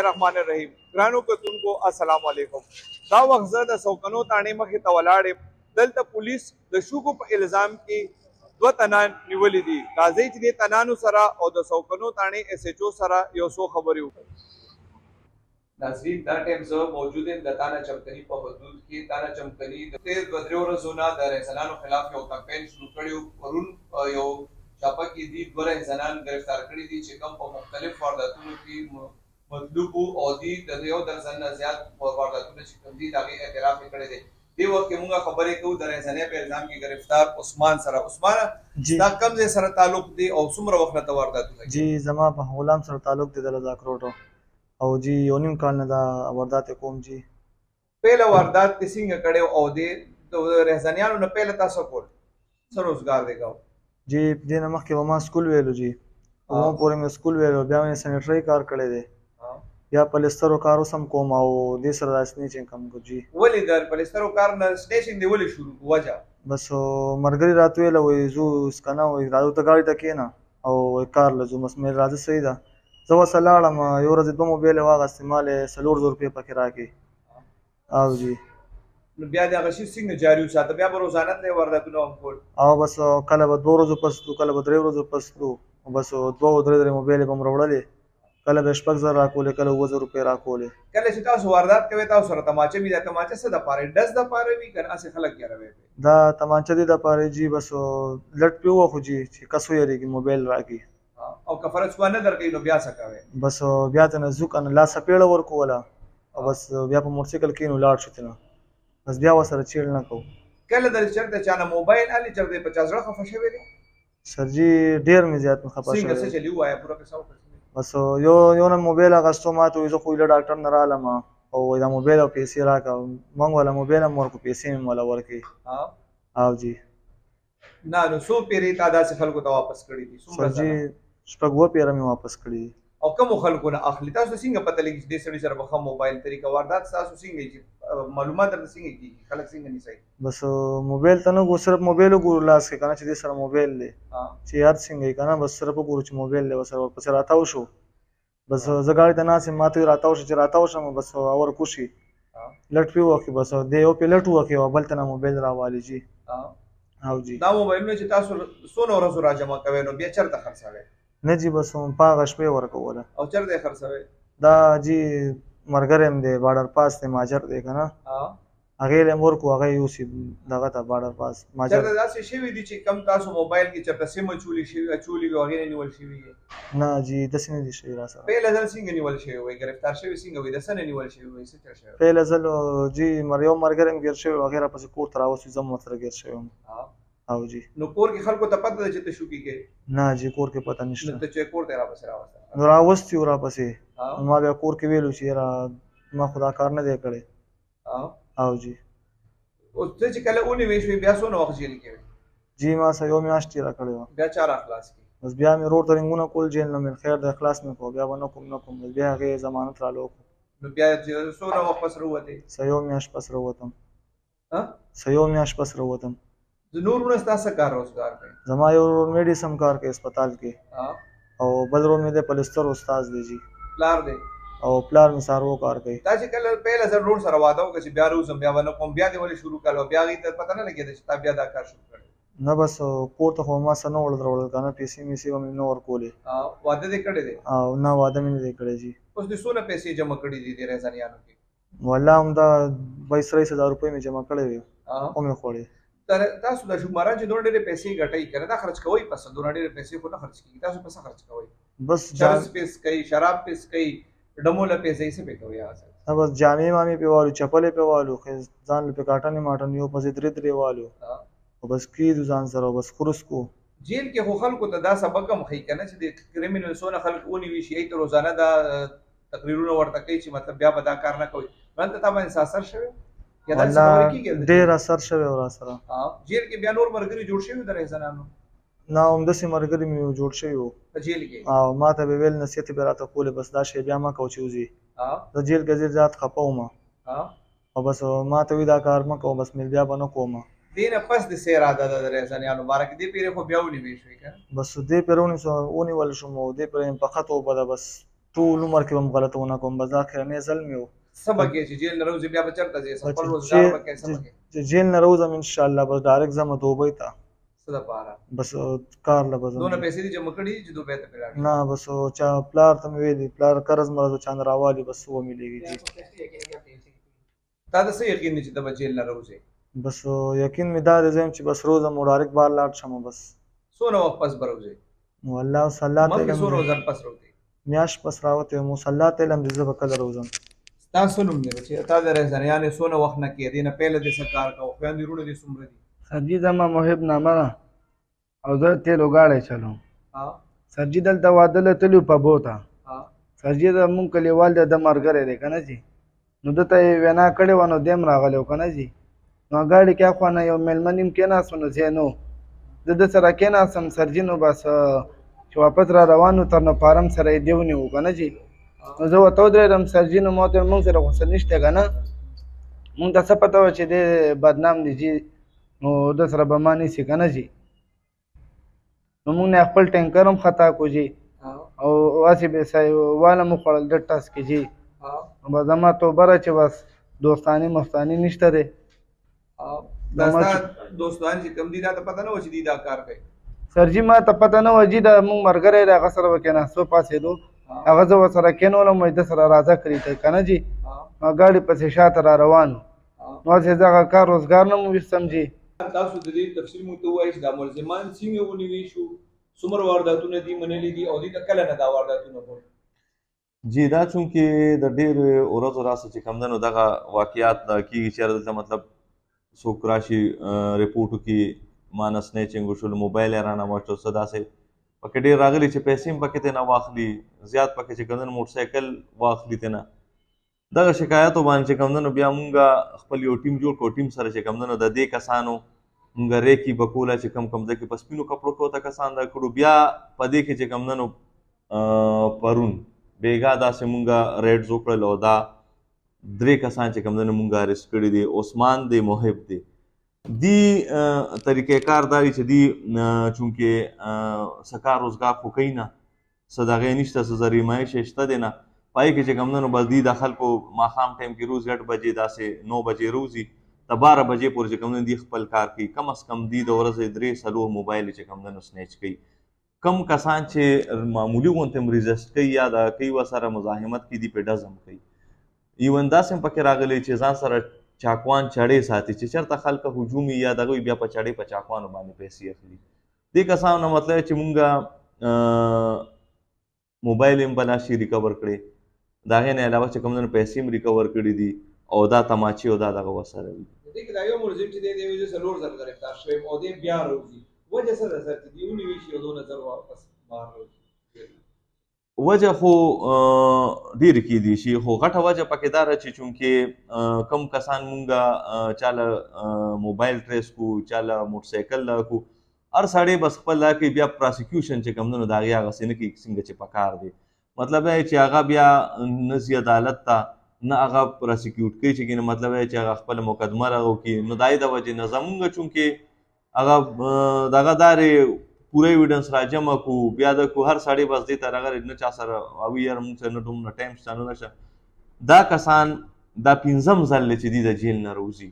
الرحمن الرحیم ګرانو کتونکو السلام علیکم دا وخت زه د سوکنو تاڼې مخې ته ولاړ یم دلته پولیس د شوکو په الزام کې دوه تنان نیولي دي راځئ چې دې تنانو سره او د سوکنو تاڼې ایس ایچ او سره یو څو خبرې وکړو ناظرین دا ټایم زه موجود یم د تانا چمکني په حدود کې تانا چمکني د تیر دوه درې ورځو نه د رهزنانو خلاف یو کمپین شروع کړی پرون یو چاپه کې دي دوه رهزنان ګرفتار کړي دي چې کوم په مختلف وارداتونو کې مطلوب او دي د یو درجن نه زیات وارداتونه چې کوم دي دا غي اعتراف کړی دی دی وخت موږ خبرې کوو د رهزنې په الزام کې گرفتار عثمان سره عثمان دا کوم ځای سره تعلق دی او څومره وخت ته وارداتونه جی زما په غلام سره تعلق دی د لزاکروټو او جی یو نیم کال نه دا واردات کوم جی پهله واردات څنګه کړو او د رهزنیانو نه پهله تاسو کول څه روزګار دی ګاو جی دینه مخکې ما سکول ویلو جی او پورې مې سکول ویلو بیا مې سینټری کار کړی دی یا پلسترو کار اوسم کوم او دې سره داسې چې کم کو جی ولې د پلسترو کار نه سټیشن دی ولې شروع وجه بس مرګري رات ویل وې زو اسکنه وې راځو ته گاډي ته کېنا او کار لزو مس مې راځي صحیح ده زه وسلاړم یو ورځ دوه موبایل واغستې مال 300 روپۍ پکې راکې او جی نو بیا دا غشي څنګه جاری وساته بیا به روزانه ته وارداتونه هم کول او بس کله به 2 ورځې پس کله به 3 ورځې پس بس 2 درې موبایل به مروړلې کله به شپږ زره راکولې کله 2000 روپۍ راکولې کله چې تاسو واردات کوي تاسو سره تماچه می دا تماچه څه د پاره ډز د پاره وی کنه اسه خلک یې راوي دا تماچه دي د پاره جی بس لټ پیو خو جی چې کسو یې موبایل راکی او کفرت ونه درکې نو بیا څه کوي بس بیا ته نه ځکه لا سپېړه ورکوله او بس بیا په موټر سایکل کې نو لاړ شو ته بس بیا وسره چیل نه کو کله در چرته چانه موبایل علي چرته 50 زره خفه شوی دی سر جی ډیر می زیات خفه شوی څنګه څه چلی وای پورا پیسې بس یو نه موبایل اغستو ما ته زه خو له ډاکټر نه رالم او دا موبایل او پیسې راکا مونږ ولا موبایل مور کو پیسې مې ولا ورکی او جی نه نو سو پیری تا داسې خلکو ته واپس کړی دي سر جی شپږ و پیره مې واپس کړی او کوم خلکو نه اخلي تاسو څنګه پته لګی چې د سړي سره په موبایل طریقه واردات تاسو څنګه چې معلومات درته څنګه کیږي خلک څنګه نیسي بس موبایل ته نو صرف موبایل ګور لاس کې کنه چې د سره موبایل دی چې یاد څنګه کنه بس صرف ګور چې موبایل دی وسره پس راتاو شو بس زګاړی ته ناس ماته راتاو شو چې راتاو شم بس اور کوشي لټ پیو کې بس دی او په لټ وکي او بل ته موبایل راوالي جی او جی دا موبایل چې تاسو سونه ورځو را جمع کوي نو بیا چرته خرڅوي نه جی بس پاغه شپې ورکوله او چرته خرڅوي دا جی مرګرم دی بارډر پاس ته ماجر دی کنه هغه له مور کو هغه یو سی دغه ته بارډر پاس ماجر چرته داسې شی وی دي چې کم تاسو موبایل کې چرته سیم چولی شي چولی وغیرہ نیول شي وي نه جی داسې نه دي شي را سره په لزل څنګه نیول شي وي گرفتار شوی څنګه وي داسې نه نیول شي وي څه چل شي په لزل جی مریو مرګرم ګر شوی وغیرہ پس کور تر اوسې زم سره ګر شوی او جی نو کور کې خلکو ته پته ده چې ته شو کې نه جی کور کې پته نشته نو ته چې کور ته را پسې راوځه نو راوستي را پسې ما بیا کور کې ویلو چې را ما خدا کار نه دی کړی او جی او ته چې کله اونې وې بیا څونه وخت جیل کې جی ما سه یو میاشت را کړی بیا چار اخلاص کی بس بیا مې روډ ترنګونه کول جیل نه مې خیر د اخلاص مې کو بیا ونه کوم بیا هغه ضمانت را لوک نو بیا چې څونه وخت پس وروته سه یو میاشت پس وروتم ها سه یو میاشت پس وروتم د نور ورځ تاسو کار روزګار کوي زما یو میډیسم کار کوي هسپتال کې او بل رو مې د پلستر استاد دی جی پلار دی او پلار مې سارو کار کوي دا چې کله پهله سره روډ سره واده وکړي بیا روزم بیا ونه کوم بیا دی ولې شروع کړو بیا غي ته پته نه لګیږي چې تا بیا دا کار شروع کړ نه بس کور ته خو ما سره نو ورول کنه پیسې مې سی مې نو ور کولې واده دې کړی دی او نه واده مې نه کړی جی اوس دې څونه پیسې جمع کړې دي د رهزنیانو کې والله هم دا 22000 روپۍ مې جمع کړې وي او مې خوړې تاسو د شوماران چې دوه ډېرې پیسې ګټي کړه دا خرج کوي پس دوه ډېرې پیسې خو نه خرج کیږي تاسو پیسې خرج کوي بس چرس پیس کوي شراب پیس کوي ډموله پیسې څه کوي نه بس جامې مامې پیوالو چپلې پیوالو ځان له پکاټنې ماټن یو پسې درې والو او بس کې ځان سره بس خرس کو جیل کې خو خلکو ته دا سبق هم خې کنه چې د کریمینل سونه خلک اونې وی شي ته روزانه دا تقریرونه ورته کوي چې مطلب بیا به دا کار نه کوي باندې تا باندې اثر شوی ډیر اثر شوی ور سره جیل کې بیا نور مرګري جوړ شوی د رهزنانو نه هم د سي مرګري مې جوړ شوی وو په جیل کې او ما ته به ویل نصیحت به راته کوله بس دا شی بیا ما کوچوزي د جیل کې ځات خپاوم او بس ما ته وی دا کار ما کو بس مل بیا بنه کوم دینه پس د سیر عادت د رهزنیانو مبارک دی پیره خو بیا ونی وی شوی کنه بس دې پیرونی سو اونی ول شو مو دې پر په خطو بده بس ټول عمر کې به هم غلطونه کوم بس دا اخرنی ځل مې و سبا کې چې جیل نه راوځي بیا به چېرته ځې بس خپل روزګار به کوې سبا کې چې جیل نه راوځم انشاءالله بس ډایرکټ ځم دوبۍ ته څه دپاره بس کار له به ځم دونه پیسې دي جمع کړي چې دوبۍ ته پرې لاړ شې؟ نه بس چا پلار ته مې ویلي پلار قرض مرض چا نه راوالي بس ومېلېږي جی تا د څه یقین دی چې ته به جیل نه راوځې؟ بس یقین مې دا دی زه یم چې بس روزم و ډایرکټ بار لاړ شم بس څونه وخت پس به راوځې؟ نو الله اوس الله ته مخکې علم څو دی. روزان پس راوځې؟ میاشت پس راوتی یم اوس الله ته علم دی زه به کله روزم ستا څه نوم دی بچې؟ تا د رهزنیانې څونه وخت نه کېدې نه پهله دې څه کار کوه خویندې وروڼه دې څومره دي؟ سرجي زما محب نامه ده او زه تیلو ګاډی چلوم ها سرجي دلته واده له تللو په بوته ها سرجي زمونږ کلیوال دی د ملګری دی که نه جي نو ده ته یې وینا کړې وه نو دی هم راغلی و که نه جي نو ګاډي کې اخوا نه یو میلمه نیم کېناست نو ځای نه و زه ده سره کېناستم سرجي نو بس چې واپس را روان و تر نو فارم سره یې دی ونیو که نه جي نو زه ورته ودرېدم سرجي نو ما ورته ویل مونږ سره خو څه نشته که نه مونږ ته څه پته وه چې دی بدنام دی جي نو ده سره به ما نیسي که نه جي نو مونږ نه خپل ټینکر هم خطا کو جي او هسې به واله مو خوړل ډېر ټس کې جي نو بس زما توبه ده چې بس دوستاني مستاني نشته دی دا ستا دوستان چې کوم دي دا ته پته نه وه چې دوی دا کار کوي؟ سرجي ما ته پته نه وه جي دا مونږ ملګری دی هغه سره به کېناستو پاڅېدو هغه زه ورسره کېنولم وایي ده سره راځه کلي ته که نه جي نو ګاډي پسې شاته را روان نو هسې زه هغه کار روزګار نه مو ویستم جي تاسو د دې تفصیل موږ ته ووایئ چې دا ملزمان څنګه ونیوي شو څومره وارداتونه دي منلي دي او دوی ته کله نه دا وارداتونه کول؟ جی دا چونکې د ډېرو ورځو راڅخه چې کوم دی نو دغه واقعات کېږي چې دلته مطلب څوک راشي ریپورټ وکړي ما نه سنیچنګ وشول موبایل یې رانه واخیستو څه داسې پکې ډېر راغلي چې پیسې هم پکې ترېنه واخلي زیات پکې چې کوم دی موټر سایکل واخلي ترېنه دغه شکایاتو باندې چې کوم دی نو بیا مونږ خپل یو ټیم جوړ کړو ټیم سره چې کوم دی نو د دې کسانو مونږ ریکي به کوله چې کوم ځای کې په سپینو کپړو کې ورته کسان راکړو بیا په دې کې چې کوم دی نو پرون بیګا داسې مونږ ریډز وکړل او دا 3 کسان چې کوم دی نو مونږ اریسټ کړي دي عثمان دی محب دی دی طریقې کار دا دی چې دی چونکې څه کار روزګار خو کوي نه څه د هغې نشته څه ذریعه معاش یې شته دی نه پای کې چې کوم دی نو بس دی د خلکو ماښام ټایم کې روز 8 بجې داسې 9 بجې روزي د 12 بجې پورې چې کوم دی دی خپل کار کوي کم از کم دی د ورځې 3-4 موبایل چې کوم دی نو سنیچ کوي کم کسان چې معمولي غونته هم ریزسټ کوي یا د کوي ورسره مزاحمت کوي دی په ډزم کوي ایون داسې هم پکې راغلی چې ځان سره چاکوان چړې ساتي چې چېرته خلکه هجوم یا دغه وي بیا په چړې په چاکوانو باندې پیسې اخلي دې کسانو نه مطلب چې مونږ موبایل هم بلا شي ریکور کړی د هغې نه علاوه چې کوم دی پیسې هم ریکور کړي دي او دا تماچې او دا دغه ورسره وي دې کې دا یو ملزم چې دی دی وایي زه 4 زره ګرفتار شوی یم او دی بیا راوځي وجه څه ده سر چې دی ونیوي شي او 2 زره واپس بهر راوځي وجه خو ډېرې کیدی شي خو غټه وجه پکې دا ده چې چونکې کم کسان مونږ چاله موبایل ټریس کو چاله موټر سایکل لا کو هر سړی بس خپل لا کوي بیا پراسیکیوشن چې کوم دی نو د هغې هغسې نه کوي څنګه چې پکار دی مطلب دی چې هغه بیا نه ځي عدالت ته نه هغه پراسیکیوټ کوي چې کنه مطلب دی چې هغه خپله مقدمه راغو کړي نو د هغې د وجې نه زمونږ چونکې هغه دغه دارې پوره ایویډنس را جمع کو بیا د کو هر سړی بس دې ته راغلی نه چا سره او یاره مونږ سره نه دومره ټایم شته نه نشته دا کسان دا 5م ځل دی چې دوی د جیل نه راوځي